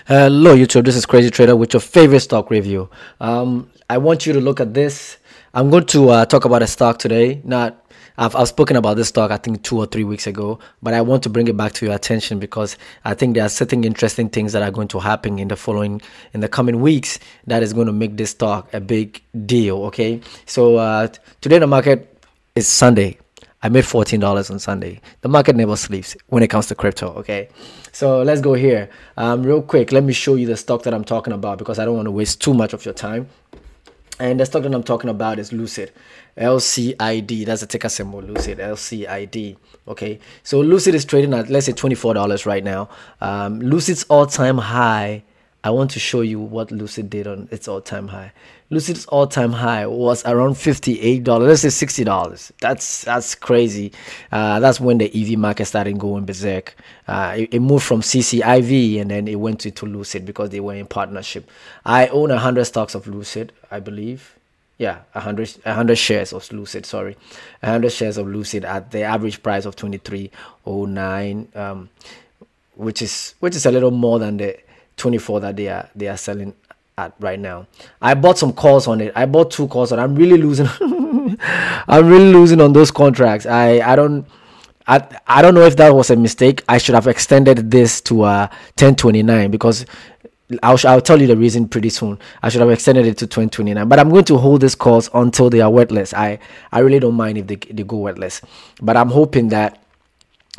Hello YouTube, this is Crazy Trader with your favorite stock review. I want you to look at this. I'm going to talk about a stock today. I've spoken about this stock I think 2 or 3 weeks ago, but I want to bring it back to your attention because I think there are certain interesting things that are going to happen in the coming weeks that is going to make this stock a big deal. Okay, so today the market is Sunday. I made $14 on Sunday. The market never sleeps when it comes to crypto. Okay, so let's go here real quick. Let me show you the stock that I'm talking about because I don't want to waste too much of your time. And the stock that I'm talking about is Lucid, LCID. That's the ticker symbol, Lucid, LCID. Okay, so Lucid is trading at, let's say, $24 right now. Lucid's all-time high, I want to show you what Lucid did on its all-time high. Lucid's all-time high was around $58. Let's say $60. That's crazy. That's when the EV market started going berserk. It moved from CCIV and then it went to Lucid because they were in partnership. I own 100 stocks of Lucid, I believe. Yeah, 100 shares of Lucid. Sorry, 100 shares of Lucid at the average price of 23.09, which is a little more than the 24 that they are selling at right now. I bought some calls on it. I bought 2 calls on it. I'm really losing. I'm really losing on those contracts. I don't know if that was a mistake. I should have extended this to 1029 because I'll tell you the reason pretty soon. I should have extended it to 2029, but I'm going to hold these calls until they are wordless. I really don't mind if they go wordless, but I'm hoping that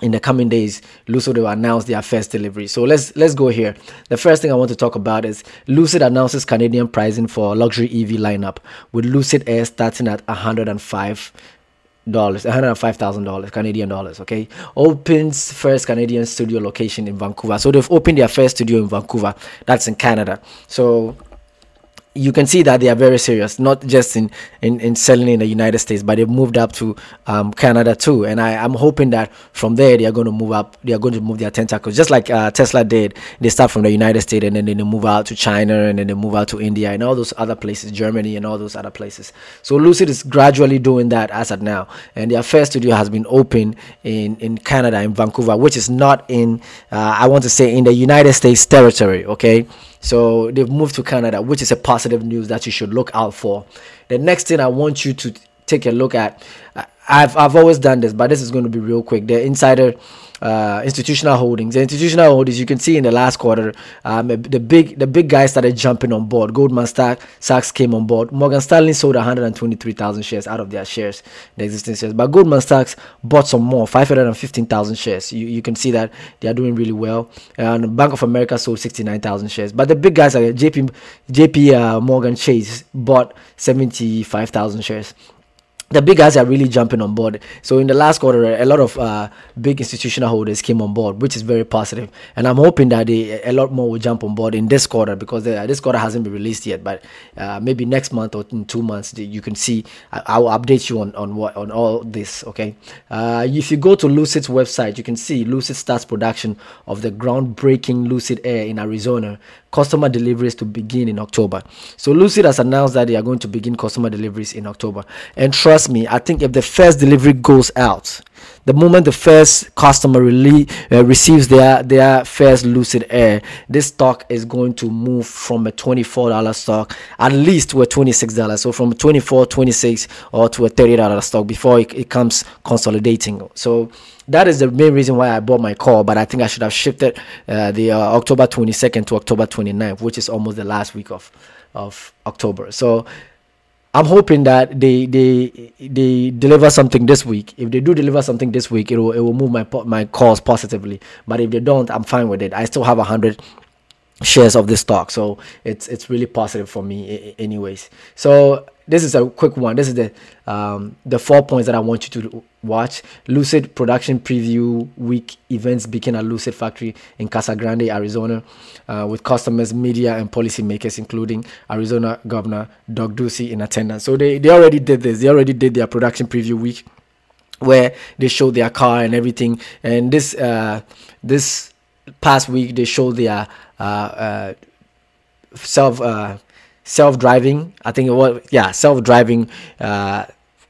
in the coming days, Lucid will announce their first delivery. So let's go here. The first thing I want to talk about is Lucid announces Canadian pricing for luxury EV lineup with Lucid Air starting at $105,000 Canadian dollars. Okay, opens first Canadian studio location in Vancouver. So they've opened their first studio in Vancouver. That's in Canada. So you can see that they are very serious, not just in selling in the United States, but they've moved up to Canada too. And I'm hoping that from there they are going to move up. They are going to move their tentacles, just like Tesla did. They start from the United States and then they move out to China and then they move out to India and all those other places, Germany and all those other places. So Lucid is gradually doing that as of now. And their first studio has been opened in Canada, in Vancouver, which is not in, I want to say, in the United States territory. Okay. So they've moved to Canada, which is a positive news that you should look out for. The next thing I want you to take a look at, I've always done this, but this is going to be real quick. The insider institutional holdings. The institutional holdings, you can see in the last quarter, the big guys started jumping on board. Goldman Sachs came on board. Morgan Stanley sold 123,000 shares out of their shares, the existing shares. But Goldman Sachs bought some more, 515,000 shares. You can see that they are doing really well. And Bank of America sold 69,000 shares. But the big guys like JP Morgan Chase bought 75,000 shares. The big guys are really jumping on board. So in the last quarter, a lot of big institutional holders came on board, which is very positive. And I'm hoping that a lot more will jump on board in this quarter because this quarter hasn't been released yet. But maybe next month or in 2 months, you can see. I will update you on all this. Okay. If you go to Lucid's website, you can see Lucid starts production of the groundbreaking Lucid Air in Arizona. Customer deliveries to begin in October. So Lucid has announced that they are going to begin customer deliveries in October. And trust me, I think if the first delivery goes out, the moment the first customer receives their first Lucid Air, this stock is going to move from a $24 stock at least to a $26. So from a $24, $26 or to a $30 stock before it comes consolidating. So that is the main reason why I bought my call, but I think I should have shifted the October 22nd to October 29th, which is almost the last week of October. So I'm hoping that they deliver something this week. If they do deliver something this week, it will move my calls positively. But if they don't, I'm fine with it. I still have 100 shares of this stock, so it's really positive for me anyways. So this is a quick one. This is the 4 points that I want you to watch. Lucid production preview week events begin at Lucid factory in Casa Grande, Arizona, with customers, media, and policymakers, including Arizona Governor Doug Ducey in attendance. So they already did this. They already did their production preview week where they showed their car and everything. And this past week they showed their self-driving, I think it was, yeah, self-driving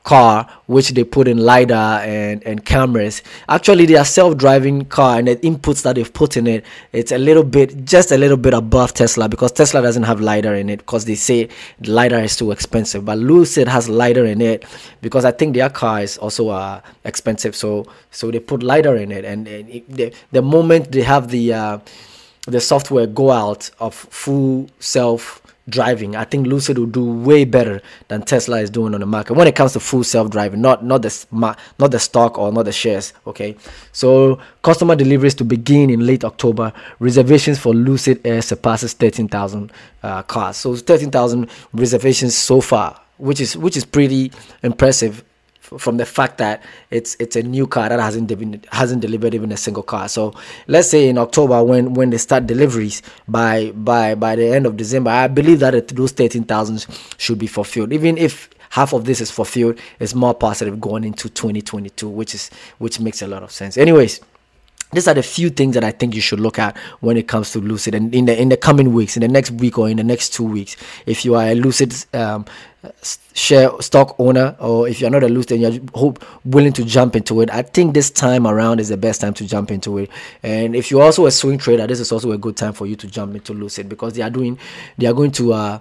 car, which they put in lidar and cameras. Actually, they are self-driving car, and the inputs that they've put in it, it's just a little bit above Tesla, because Tesla doesn't have lidar in it, because they say the lidar is too expensive. But Lucid has lidar in it, because I think their car is also expensive, so they put lidar in it. And the moment they have the software go out of full self driving, I think Lucid will do way better than Tesla is doing on the market when it comes to full self-driving, not the stock or not the shares. Okay, so customer deliveries to begin in late October. Reservations for Lucid Air surpasses 13,000 cars. So 13,000 reservations so far, which is pretty impressive, from the fact that it's a new car that hasn't delivered even a single car. So let's say in October, when they start deliveries, by the end of December, I believe that those 13,000 should be fulfilled. Even if half of this is fulfilled, it's more positive going into 2022, which makes a lot of sense. Anyways, these are the few things that I think you should look at when it comes to Lucid, and in the coming weeks, in the next week or in the next 2 weeks. If you are a Lucid share stock owner, or if you're not a Lucid and you're willing to jump into it, I think this time around is the best time to jump into it. And if you're also a swing trader, this is also a good time for you to jump into Lucid, because they are going to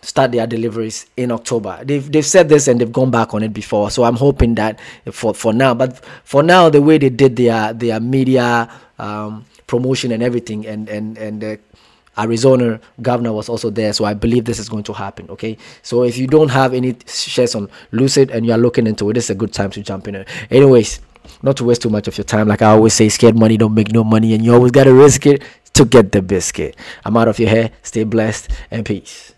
start their deliveries in October. They've said this and they've gone back on it before, so I'm hoping that for now, the way they did their media promotion and everything, and the Arizona governor was also there, so I believe this is going to happen. Okay, so if you don't have any shares on Lucid and you are looking into it, this is a good time to jump in it. Anyways, not to waste too much of your time, like I always say, scared money don't make no money, and you always gotta risk it to get the biscuit. I'm out of your hair. Stay blessed and peace.